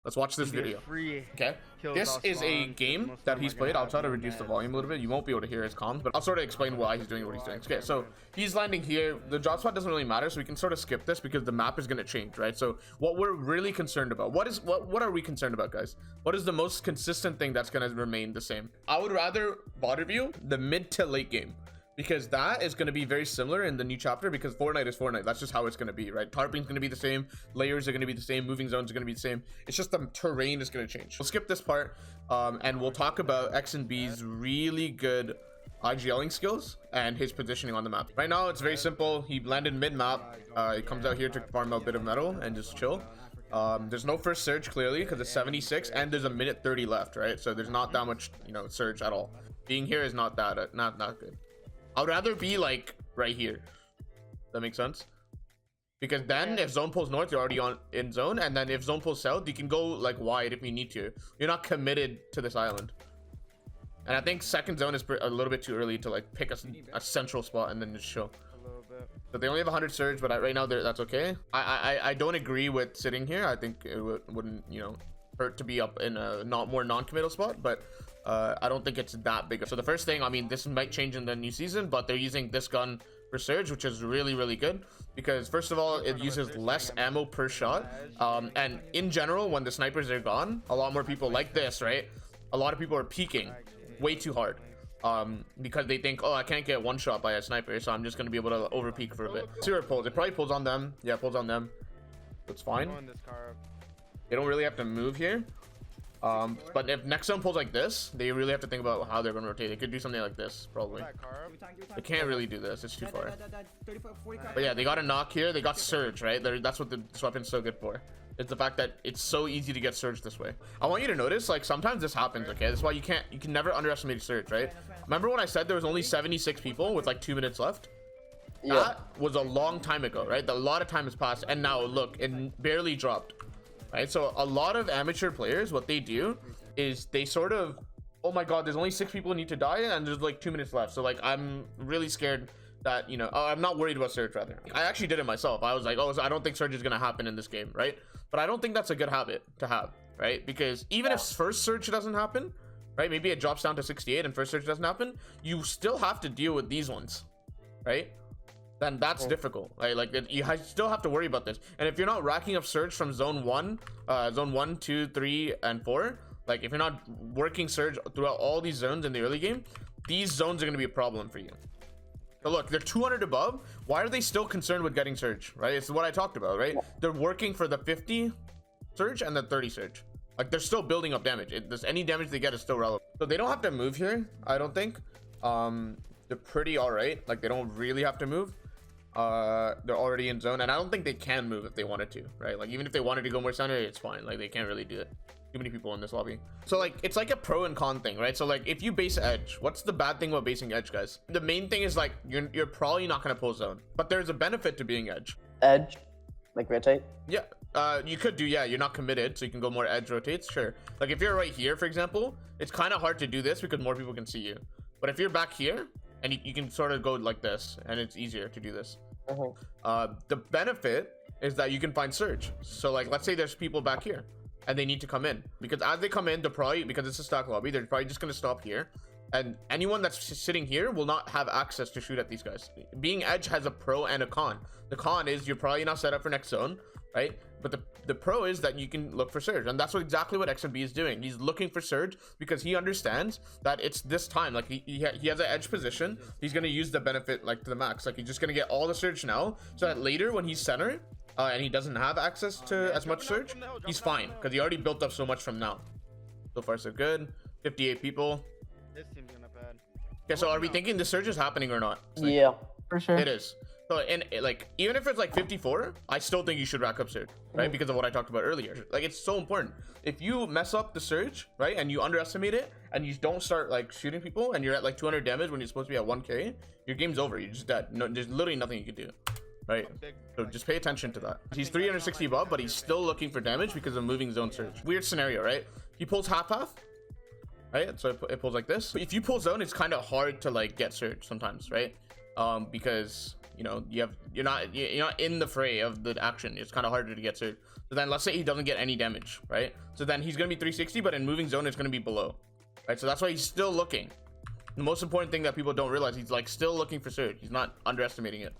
Let's watch this video. Okay, this is a game that he's played. I'll try to reduce the volume a little bit. You won't be able to hear his comms, but I'll sort of explain why he's doing what he's doing. Okay, so he's landing here. The drop spot doesn't really matter, so we can sort of skip this because the map is going to change, right? So what we're really concerned about, what are we concerned about, guys? What is the most consistent thing that's going to remain the same? I would rather bot review the mid to late game, because that is going to be very similar in the new chapter, because Fortnite is Fortnite. That's just how it's going to be, right? Tarping's going to be the same, layers are going to be the same, moving zones are going to be the same. It's just the terrain is going to change. We'll skip this part, and we'll talk about XnB's really good IGLing skills and his positioning on the map. Right now, it's very simple. He landed mid-map. He comes out here to farm a bit of metal and just chill. There's no first surge, clearly, because it's 76, and there's a minute 30 left, right? So there's not that much, you know, surge at all. Being here is not that, not good. I would rather be like right here. That makes sense, because then if zone pulls north, you're already in zone, and then if zone pulls south, you can go like wide if you need to. You're not committed to this island. And I think second zone is a little bit too early to like pick a central spot and then just chill. So they only have 100 surge, but right now that's okay. I don't agree with sitting here. I think it wouldn't, you know, hurt to be up in a more non-committal spot, but I don't think it's that big. So the first thing, I mean, this might change in the new season, but they're using this gun for surge, which is really good, because first of all, it uses less ammo per shot, and in general, when the snipers are gone, a lot more people like this, right? A lot of people are peeking way too hard, because they think, oh, I can't get one shot by a sniper, so I'm just gonna be able to over peek for a bit. See where it pulls. It probably pulls on them. Yeah, it pulls on them. That's fine. They don't really have to move here. But if next zone pulls like this, they really have to think about how they're going to rotate. They could do something like this, probably. They can't really do this. It's too far. But yeah, they got a knock here. They got surge, right? That's what this weapon's so good for. It's the fact that it's so easy to get surge this way. I want you to notice, like, sometimes this happens, okay? That's why you can never underestimate surge, right? Remember when I said there was only 76 people with like 2 minutes left? Yeah. That was a long time ago, right? A lot of time has passed, and now look, it barely dropped. Right, so a lot of amateur players, what they do is they sort of, oh my god, there's only 6 people who need to die, and there's like 2 minutes left. So like, I'm really scared that, you know, I'm not worried about surge, rather. I actually did it myself. I was like, oh, so I don't think surge is gonna happen in this game, right? But I don't think that's a good habit to have, right? Because even if first surge doesn't happen, right, maybe it drops down to 68 and first surge doesn't happen, you still have to deal with these ones, right? Then that's difficult, right? Like, you still have to worry about this. And if you're not racking up surge from zone 1, 2, 3, and 4, like, if you're not working surge throughout all these zones in the early game, these zones are going to be a problem for you. But look, they're 200 above. Why are they still concerned with getting surge, right? It's what I talked about, right? They're working for the 50 surge and the 30 surge. Like, they're still building up damage. Any damage they get is still relevant. So they don't have to move here, I don't think. They're pretty all right. Like, they don't really have to move. They're already in zone, and I don't think they can move if they wanted to, right? Like, even if they wanted to go more center, it's fine. Like, they can't really do it. Too many people in this lobby. So like, it's like a pro and con thing, right? So like, if you base edge, what's the bad thing about basing edge, guys? The main thing is like, you're probably not going to pull zone, but there's a benefit to being edge. Edge, like rotate? Yeah, you could do, yeah, you're not committed, so you can go more edge rotates, sure. Like, if you're right here, for example, it's kind of hard to do this because more people can see you. But if you're back here, and you can sort of go like this, and it's easier to do this. The benefit is that you can find surge. So like, let's say there's people back here and they need to come in, because as they come in, they're probably, because it's a stock lobby, they're probably just going to stop here, and anyone that's sitting here will not have access to shoot at these guys. Being edge has a pro and a con. The con is you're probably not set up for next zone, right? But the pro is that you can look for surge, and that's exactly what XnB is doing. He's looking for surge because he understands that it's this time. Like, he has an edge position. He's going to use the benefit like to the max. Like, he's just going to get all the surge now, so that later when he's center and he doesn't have access to as much surge, he's fine, because he already built up so much from now. So far so good. 58 people. This team's gonna bad. Okay, so are we thinking the surge is happening or not? Like, yeah, for sure. It is. So, and like, even if it's like 54, I still think you should rack up surge, right? Because of what I talked about earlier. Like, it's so important. If you mess up the surge, right, and you underestimate it, and you don't start like shooting people, and you're at like 200 damage when you're supposed to be at 1k, your game's over. You're just dead. No, there's literally nothing you can do, right? So just pay attention to that. He's 360 above, but he's still looking for damage because of moving zone surge. Weird scenario, right? He pulls half, right? So it pulls like this. But if you pull zone, it's kind of hard to like get surge sometimes, right? because you know you're not in the fray of the action. It's kind of harder to get Surge. So then let's say he doesn't get any damage, right? So then he's gonna be 360, but in moving zone it's gonna be below, right? So that's why he's still looking. The most important thing that people don't realize, he's like still looking for Surge. He's not underestimating it.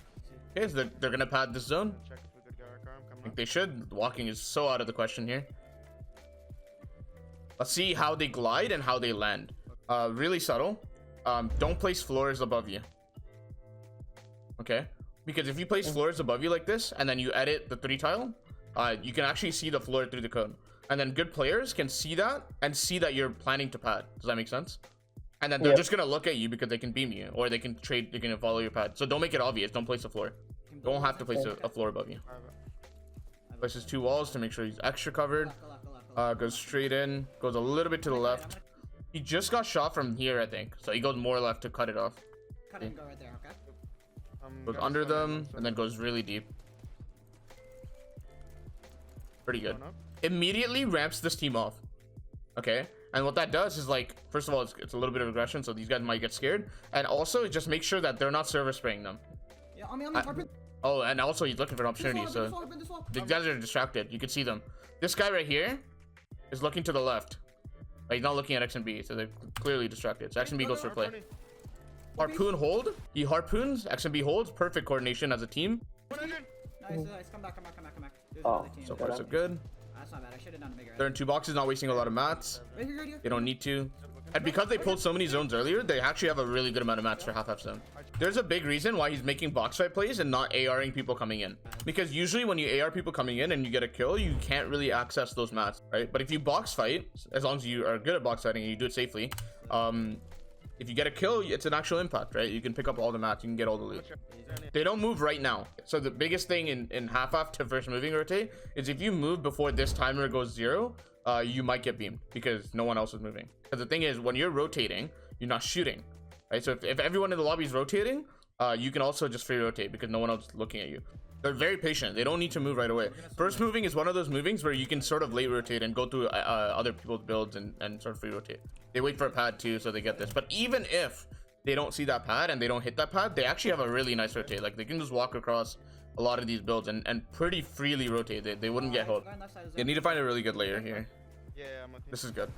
Okay, so they're gonna pad this zone. I think they should. Walking is so out of the question here. Let's see how they glide and how they land. Really subtle. Don't place floors above you. Okay, because if you place floors above you like this and then you edit the 3 tile, you can actually see the floor through the code, and then good players can see that and see that you're planning to pad. Does that make sense? And then they're just gonna look at you because they can beam you, or they can trade, they can follow your pad. So don't make it obvious. Don't place a floor. Don't have to place a floor above you. Places 2 walls to make sure he's extra covered. Goes straight in, goes a little bit to the left. He just got shot from here, I think, so he goes more left to cut it off. Cut and go right there, okay? Goes under them and then goes really deep. Pretty good. Immediately ramps this team off. Okay, and what that does is, like, first of all, it's a little bit of aggression, so these guys might get scared, and also it just makes sure that they're not server spraying them. Yeah, I mean, oh, and also he's looking for an opportunity, so the guys are distracted. You can see them. This guy right here is looking to the left. Like, he's not looking at XnB, so they're clearly distracted. So XnB goes for play. Harpoon hold. He harpoons. XnB holds. Perfect coordination as a team. Nice. Come back. Oh, so far so good. That's not bad. I should have done a bigger. They're in 2 boxes, not wasting a lot of mats. Right here. They don't need to. And because they pulled so many zones earlier, they actually have a really good amount of mats for half zone. There's a big reason why he's making box fight plays and not ARing people coming in. Because usually when you AR people coming in and you get a kill, you can't really access those mats, right? But if you box fight, as long as you are good at box fighting and you do it safely, if you get a kill, it's an actual impact, right? You can pick up all the mats, you can get all the loot. They don't move right now. So the biggest thing in half to first moving rotate is if you move before this timer goes 0, you might get beamed because no one else is moving. Because the thing is, when you're rotating, you're not shooting, right? So if everyone in the lobby is rotating, you can also just free rotate because no one else is looking at you. They're very patient. They don't need to move right away. First moving is one of those movings where you can sort of late rotate and go through other people's builds and sort of free rotate. They wait for a pad too, so they get this. But even if they don't see that pad and they don't hit that pad, they actually have a really nice rotate. Like, they can just walk across a lot of these builds and pretty freely rotate. They wouldn't get hooked. You need to find a really good layer here. This is good.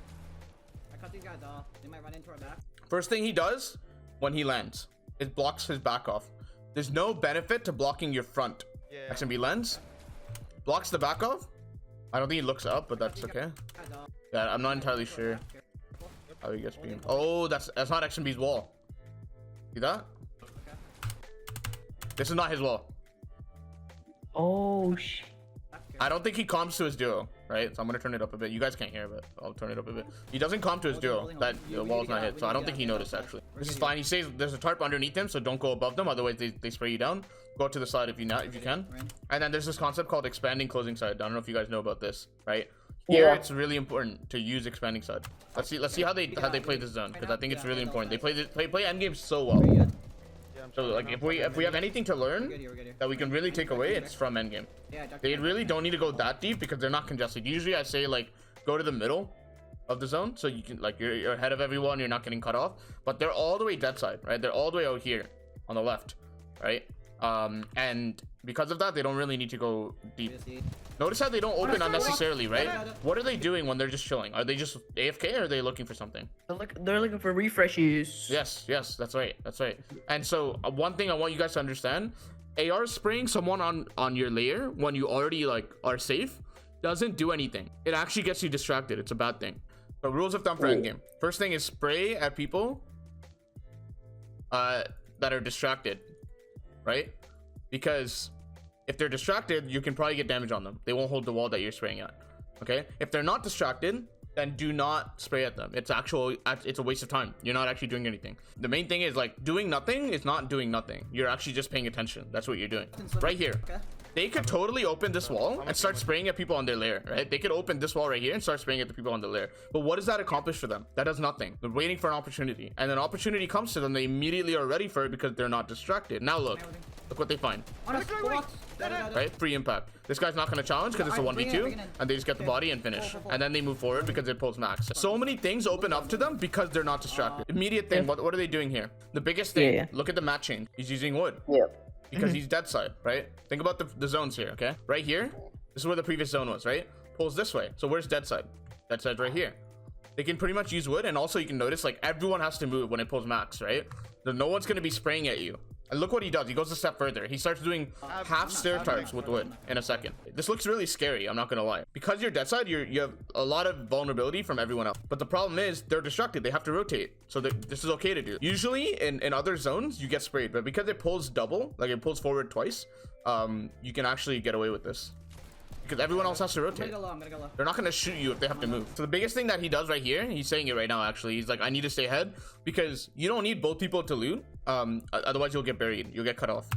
I cut these guys off. They might run into our back. First thing he does when he lands is blocks his back off. There's no benefit to blocking your front. XnB lens blocks the back off. I don't think he looks up, but that's okay. Yeah, I'm not entirely sure how he gets beamed. Oh, that's not XnB's wall. See that? This is not his wall. Oh shit. I don't think he comms to his duo, right? So I'm gonna turn it up a bit. You guys can't hear, but I'll turn it up a bit. He doesn't comm to his duo. That the wall's not hit, so I don't think he noticed actually. This is fine. He says there's a tarp underneath him, so don't go above them. Otherwise, they spray you down. Go to the side if you can. And then there's this concept called expanding closing side. I don't know if you guys know about this, right? Here, it's really important to use expanding side. Let's see how they play this zone, because I think it's really important. They play end games so well. So like if we have anything to learn that we can really take away, it's from endgame. They really don't need to go that deep because they're not congested. Usually I say like go to the middle of the zone so you can like you're ahead of everyone, you're not getting cut off. But they're all the way dead side, right? They're all the way out here on the left, right? And because of that, they don't really need to go deep. Notice how they don't open unnecessarily, right? What are they doing when they're just chilling? Are they just AFK or are they looking for something? They're looking for refreshes. Yes, that's right. And so one thing I want you guys to understand, AR spraying someone on your layer when you already like are safe doesn't do anything. It actually gets you distracted. It's a bad thing. So rules of thumb for endgame. First thing is spray at people that are distracted, right? Because if they're distracted, you can probably get damage on them. They won't hold the wall that you're spraying at. Okay, if they're not distracted, then do not spray at them. It's a waste of time. You're not actually doing anything. The main thing is like doing nothing is not doing nothing. You're actually just paying attention. That's what you're doing right here. They could totally open this wall and start spraying at people on their lair, right? They could open this wall right here and start spraying at the people on the lair. But what does that accomplish for them? That does nothing. They're waiting for an opportunity. And an opportunity comes to them, they immediately are ready for it because they're not distracted. Now look what they find. Right? Free impact. This guy's not going to challenge because it's a 1v2 and they just get the body and finish. And then they move forward because it pulls max. So many things open up to them because they're not distracted. Immediate thing, what are they doing here? The biggest thing, look at the mat chain. He's using wood. Because he's dead side, right? Think about the zones here, okay? Right here, this is where the previous zone was, right? Pulls this way. So where's dead side? Dead side's right here. They can pretty much use wood, and also you can notice like everyone has to move when it pulls max, right? So no one's gonna be spraying at you. And look what he does. He goes a step further. He starts doing half stair types with wood in a second. This looks really scary, I'm not gonna lie. Because you're dead side, you have a lot of vulnerability from everyone else. But the problem is they're distracted. They have to rotate. So this is okay to do. Usually in other zones, you get sprayed. But because it pulls double, like it pulls forward twice, you can actually get away with this. Because everyone else has to rotate. They're not going to shoot you if they have to move. So the biggest thing that he does right here, he's saying it right now actually, he's like, I need to stay ahead because you don't need both people to loot. Otherwise you'll get buried. You'll get cut off.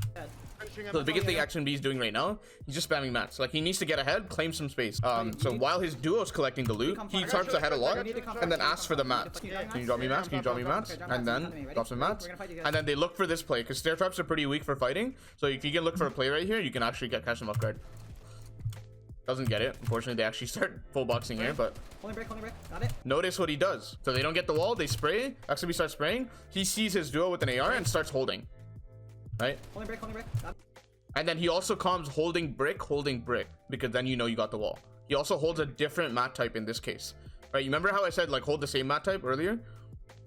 So the biggest thing XnB is doing right now, he's just spamming mats. Like he needs to get ahead, claim some space. So while his duo's collecting the loot, he charges ahead a lot and then asks for the mats. Can you drop me mats? Can you drop me mats? And then drops some mats. And then they look for this play because stair traps are pretty weak for fighting. So if you can look for a play right here, you can actually catch them off guard. Doesn't get it. Unfortunately, they actually start full boxing here, but Got it. notice what he does. So they don't get the wall, they spray. XnB starts spraying. He sees his duo with an AR and starts holding. Right? Got it. And then he also comes holding brick, because then you know you got the wall. He also holds a different mat type in this case. Right? You remember how I said like hold the same mat type earlier?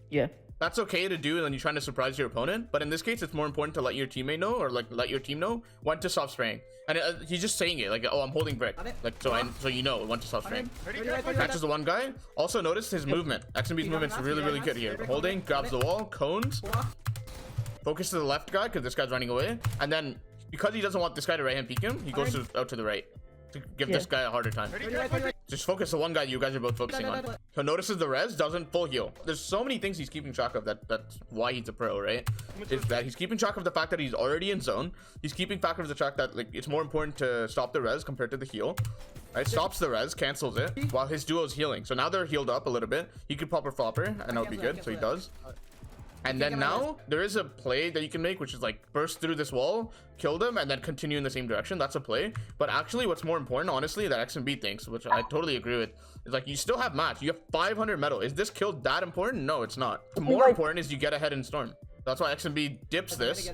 Yeah. That's okay to do when you're trying to surprise your opponent, but in this case it's more important to let your teammate know, or like let your team know when to stop spraying. And he's just saying it like, oh, I'm holding brick, like so you know when to stop spraying. Catches the one guy. Also notice his movement. XnB's movement's really good here. Holding, grabs the wall, cones, focus to the left guy because this guy's running away, and then because he doesn't want this guy to right hand peek him, he goes out to the right to give this guy a harder time. Just focus the one guy you guys are both focusing on. So notices the res doesn't full heal. There's so many things he's keeping track of that's why he's a pro, right? Is that he's keeping track of the fact that he's already in zone. He's keeping track of the fact that like it's more important to stop the res compared to the heal. Right? Stops the res, cancels it while his duo is healing. So now they're healed up a little bit. He could pop a flopper and that would be good. So he does. And then now there is a play that you can make, which is like burst through this wall, kill them, and then continue in the same direction. That's a play. But actually what's more important, honestly, that XnB thinks, which I totally agree with, is like you still have match. You have 500 metal. Is this kill that important? No, it's not. More important is you get ahead in storm. That's why XnB dips this,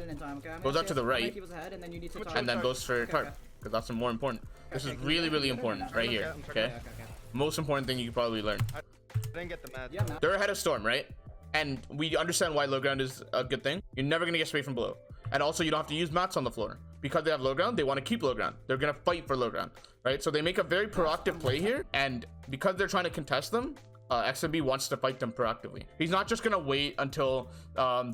goes out to the right, and then goes for tarp, because that's more important. This is really important right here, okay? Most important thing you can probably learn. I didn't get the match. They're ahead of storm, right? And we understand why low ground is a good thing. You're never gonna get sprayed from below. And also you don't have to use mats on the floor. Because they have low ground, they want to keep low ground. They're gonna fight for low ground, right? So they make a very proactive play here. And because they're trying to contest them, XnB wants to fight them proactively. He's not just gonna wait until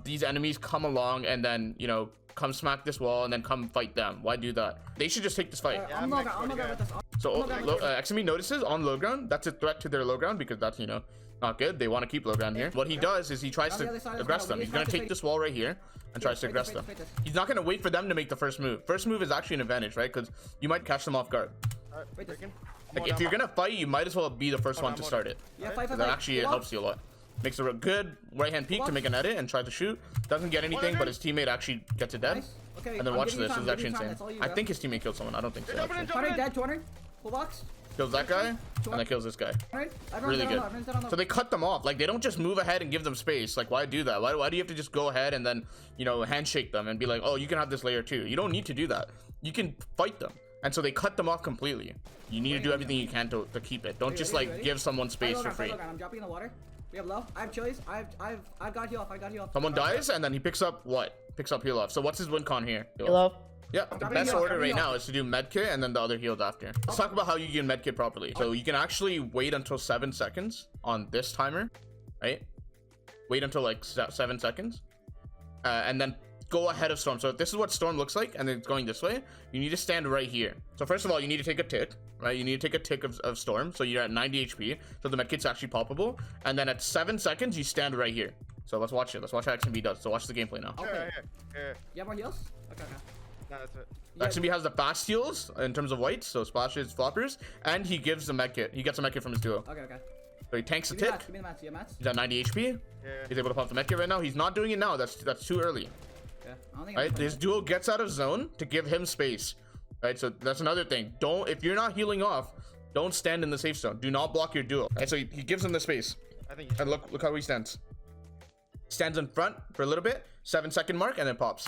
these enemies come along and then, you know, come smack this wall and then come fight them. Why do that? They should just take this fight. I'm low ground with this. So XnB notices on low ground, that's a threat to their low ground because that's, you know, not good. They want to keep low ground here. What he does is he tries to aggress them. He's going to take this wall right here and tries to aggress them. He's not going to wait for them to make the first move. First move is actually an advantage, right? Because you might catch them off guard. Like if you're going to fight, you might as well be the first one to start it. That actually it helps you a lot. Makes a good right hand peek to make an edit and try to shoot. Doesn't get anything, but his teammate actually gets it dead. And then watch this. This is actually insane. I think his teammate killed someone. I don't think so. 200 dead, 200. Full box. Kills that guy, and then kills this guy. Really good. So they cut them off. Like they don't just move ahead and give them space. Like why do that? Why do you have to just go ahead and then, you know, handshake them and be like, oh, you can have this layer too? You don't need to do that. You can fight them. And so they cut them off completely. You need to do everything you can to keep it. Don't just like give someone space for free. I'm dropping in the water. We have low. I have chilies. I've got heal off. I got heal off. Someone dies and then he picks up what? Picks up heal off. So what's his win con here? Heal off. Yeah, the best order right now is to do medkit and then the other heals after. Let's talk about how you can medkit properly. So you can actually wait until 7 seconds on this timer, right? Wait until like 7 seconds, and then go ahead of storm. So this is what storm looks like, and then it's going this way. You need to stand right here. So first of all, you need to take a tick, right? You need to take a tick of storm. So you're at 90 HP. So the medkit's actually poppable. And then at 7 seconds, you stand right here. So let's watch it. Let's watch how XnB does. So watch the gameplay now. Okay. You have more heals? Okay. No, that's it. XnB has the fast heals in terms of whites, so splashes, floppers, and he gives the med kit. He gets a med kit from his duo. Okay, okay. So he tanks the Give me tick. Give me the mats. You have mats? He's at 90 HP. Yeah. He's able to pop the med kit right now. He's not doing it now. That's too early. Yeah. I don't think Right? His duo gets out of zone to give him space. Right? So that's another thing. If you're not healing off, don't stand in the safe zone. Do not block your duo. Right? So he gives him the space. I think you should. And look how he stands. Stands in front for a little bit, 7-second mark, and then pops.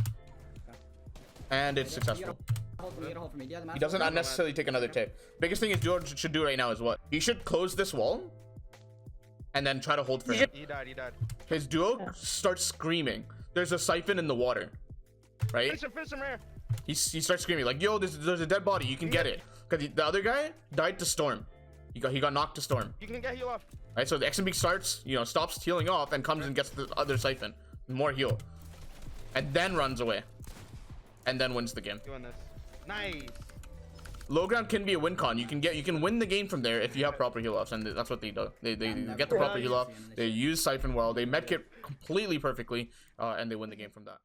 And it's successful. Hold for me. You gotta hold for me. Do you have the mats? He doesn't unnecessarily take another tip. Biggest thing his duo should do right now is what? He should close this wall and then try to hold for him. He died. His duo starts screaming. There's a siphon in the water, right? Finish him rare. He starts screaming like, yo, there's a dead body. You can get it. Because the other guy died to storm. He got knocked to storm. You can get heal off. Right, so the XnB starts, stops healing off and comes and gets the other siphon. More heal. And then runs away. And then wins the game. Doing this. Nice. Low ground can be a win con. You can win the game from there if you have proper heal offs, and that's what they do. They get the proper heal off. They use siphon well. They medkit completely perfectly, and they win the game from that.